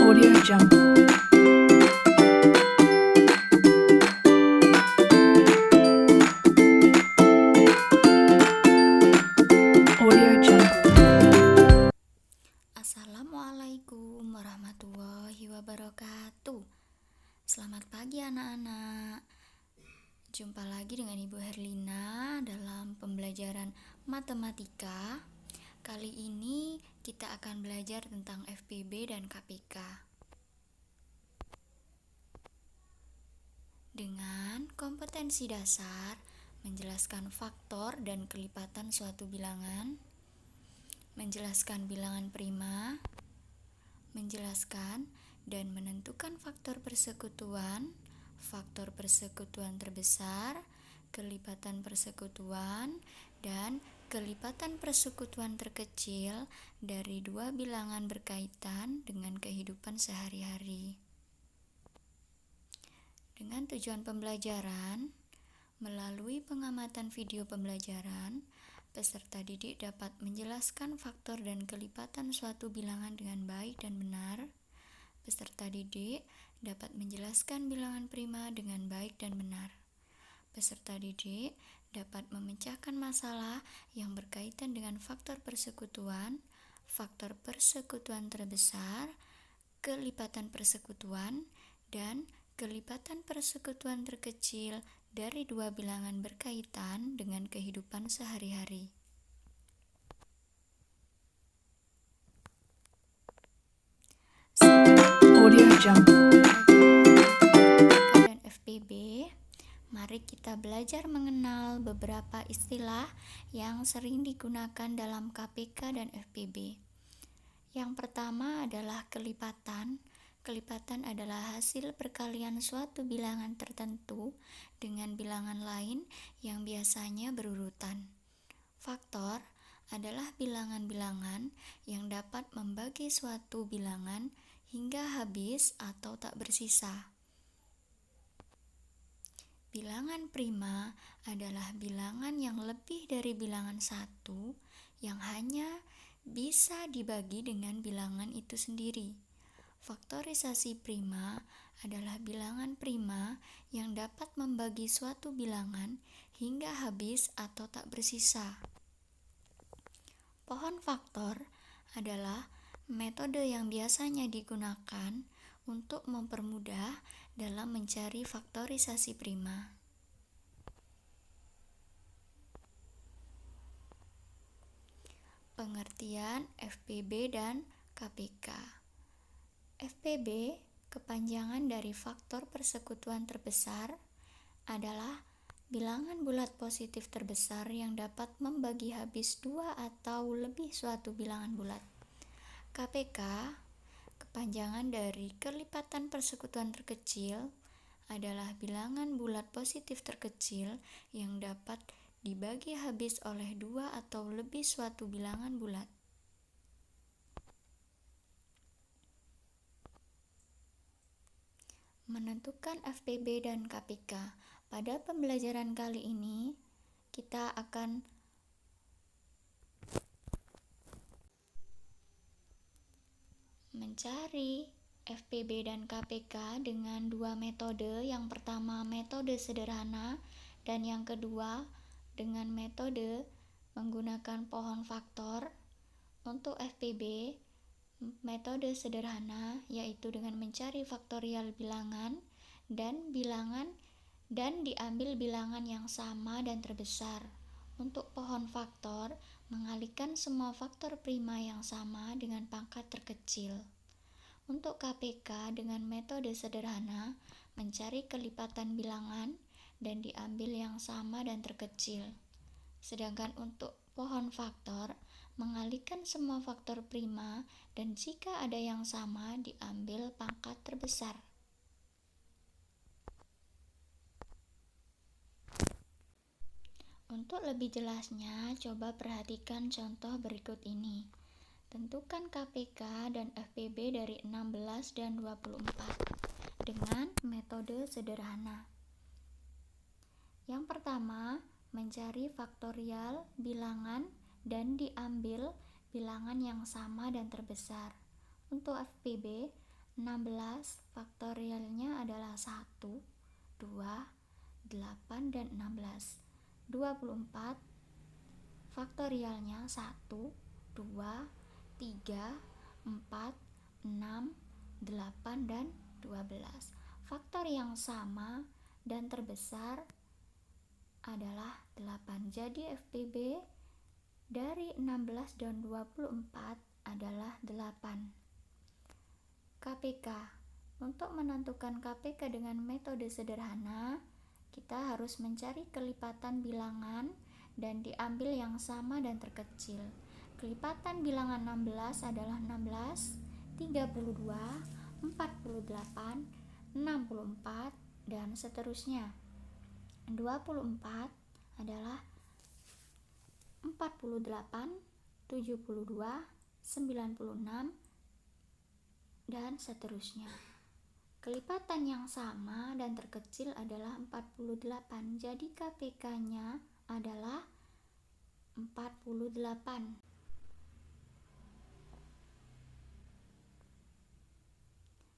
Audio Jungle. Audio Jungle. Assalamualaikum warahmatullahi wabarakatuh. Selamat pagi anak-anak. Jumpa lagi dengan Ibu Herlina dalam pembelajaran matematika. Kali ini kita akan belajar tentang FPB dan KPK. Dengan kompetensi dasar, menjelaskan faktor dan kelipatan suatu bilangan, menjelaskan bilangan prima, menjelaskan dan menentukan faktor persekutuan terbesar, kelipatan persekutuan, dan kelipatan persekutuan terkecil dari dua bilangan berkaitan dengan kehidupan sehari-hari. Dengan tujuan pembelajaran, melalui pengamatan video pembelajaran, peserta didik dapat menjelaskan faktor dan kelipatan suatu bilangan dengan baik dan benar. Peserta didik dapat menjelaskan bilangan prima dengan baik dan benar. Peserta didik dapat memecahkan masalah yang berkaitan dengan faktor persekutuan terbesar, kelipatan persekutuan, dan kelipatan persekutuan terkecil dari dua bilangan berkaitan dengan kehidupan sehari-hari. Audio Jungle. KPK dan FPB, mari kita belajar mengenal beberapa istilah yang sering digunakan dalam KPK dan FPB. Yang pertama adalah kelipatan. Kelipatan adalah hasil perkalian suatu bilangan tertentu dengan bilangan lain yang biasanya berurutan. Faktor adalah bilangan-bilangan yang dapat membagi suatu bilangan hingga habis atau tak bersisa. Bilangan prima adalah bilangan yang lebih dari bilangan satu yang hanya bisa dibagi dengan bilangan itu sendiri. Faktorisasi prima adalah bilangan prima yang dapat membagi suatu bilangan hingga habis atau tak bersisa. Pohon faktor adalah metode yang biasanya digunakan untuk mempermudah dalam mencari faktorisasi prima. Pengertian FPB dan KPK. FPB, kepanjangan dari faktor persekutuan terbesar, adalah bilangan bulat positif terbesar yang dapat membagi habis dua atau lebih suatu bilangan bulat. KPK, kepanjangan dari kelipatan persekutuan terkecil, adalah bilangan bulat positif terkecil yang dapat dibagi habis oleh dua atau lebih suatu bilangan bulat. Menentukan FPB dan KPK. Pada pembelajaran kali ini, kita akan mencari FPB dan KPK dengan dua metode. Yang pertama metode sederhana dan yang kedua dengan metode menggunakan pohon faktor. Untuk FPB, metode sederhana yaitu dengan mencari faktorial bilangan dan diambil bilangan yang sama dan terbesar. Untuk pohon faktor, mengalihkan semua faktor prima yang sama dengan pangkat terkecil. Untuk KPK dengan metode sederhana, mencari kelipatan bilangan dan diambil yang sama dan terkecil. Sedangkan untuk pohon faktor, mengalihkan semua faktor prima dan jika ada yang sama diambil pangkat terbesar. Untuk lebih jelasnya, coba perhatikan contoh berikut ini. Tentukan KPK dan FPB dari 16 dan 24 dengan metode sederhana. Yang pertama, mencari faktorial bilangan dan diambil bilangan yang sama dan terbesar. Untuk FPB, 16 faktorialnya adalah 1, 2, 8, dan 16. 24 faktorialnya 1, 2, 3, 4, 6, 8, dan 12. Faktor yang sama dan terbesar adalah 8. Jadi FPB dari 16 dan 24 adalah 8. KPK. Untuk menentukan KPK dengan metode sederhana, kita harus mencari kelipatan bilangan dan diambil yang sama dan terkecil. Kelipatan bilangan 16 adalah 16, 32, 48, 64, dan seterusnya. 24 adalah 48, 72, 96, dan seterusnya. Kelipatan yang sama dan terkecil adalah 48. Jadi KPK-nya adalah 48.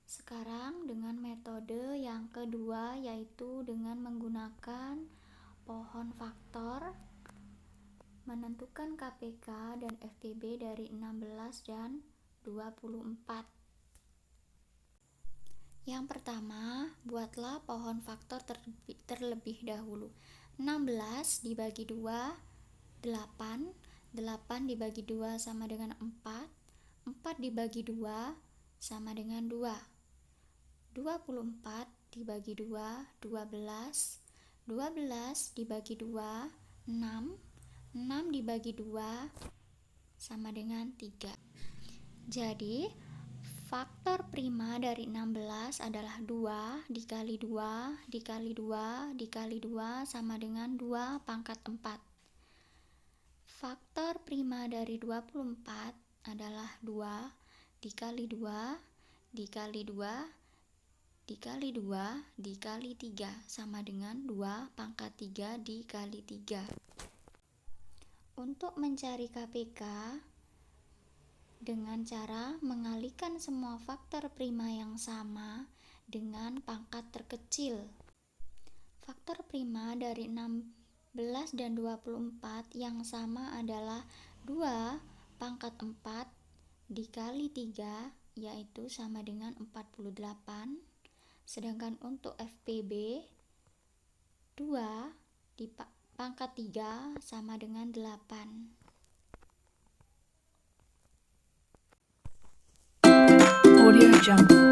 Sekarang dengan metode yang kedua, yaitu dengan menggunakan pohon faktor, menentukan KPK dan FPB dari 16 dan 24. Yang pertama, buatlah pohon faktor terlebih dahulu. 16 dibagi 2, 8. 8 dibagi 2 sama dengan 4. 4 dibagi 2 sama dengan 2. 24 dibagi 2, 12. 12 dibagi 2, 6. 6 dibagi 2 sama dengan 3. Jadi faktor prima dari 16 adalah 2 dikali 2 dikali 2 dikali 2 sama dengan 2 pangkat 4. Faktor prima dari 24 adalah 2 dikali 2 dikali 2 dikali 2 dikali 3 sama dengan 2 pangkat 3 dikali 3. Untuk mencari KPK dengan cara mengalihkan semua faktor prima yang sama dengan pangkat terkecil. Faktor prima dari 16 dan 24 yang sama adalah 2 pangkat 4 dikali 3, yaitu sama dengan 48. Sedangkan untuk FPB 2 di pangkat 3 sama dengan 8. Audio Jungle.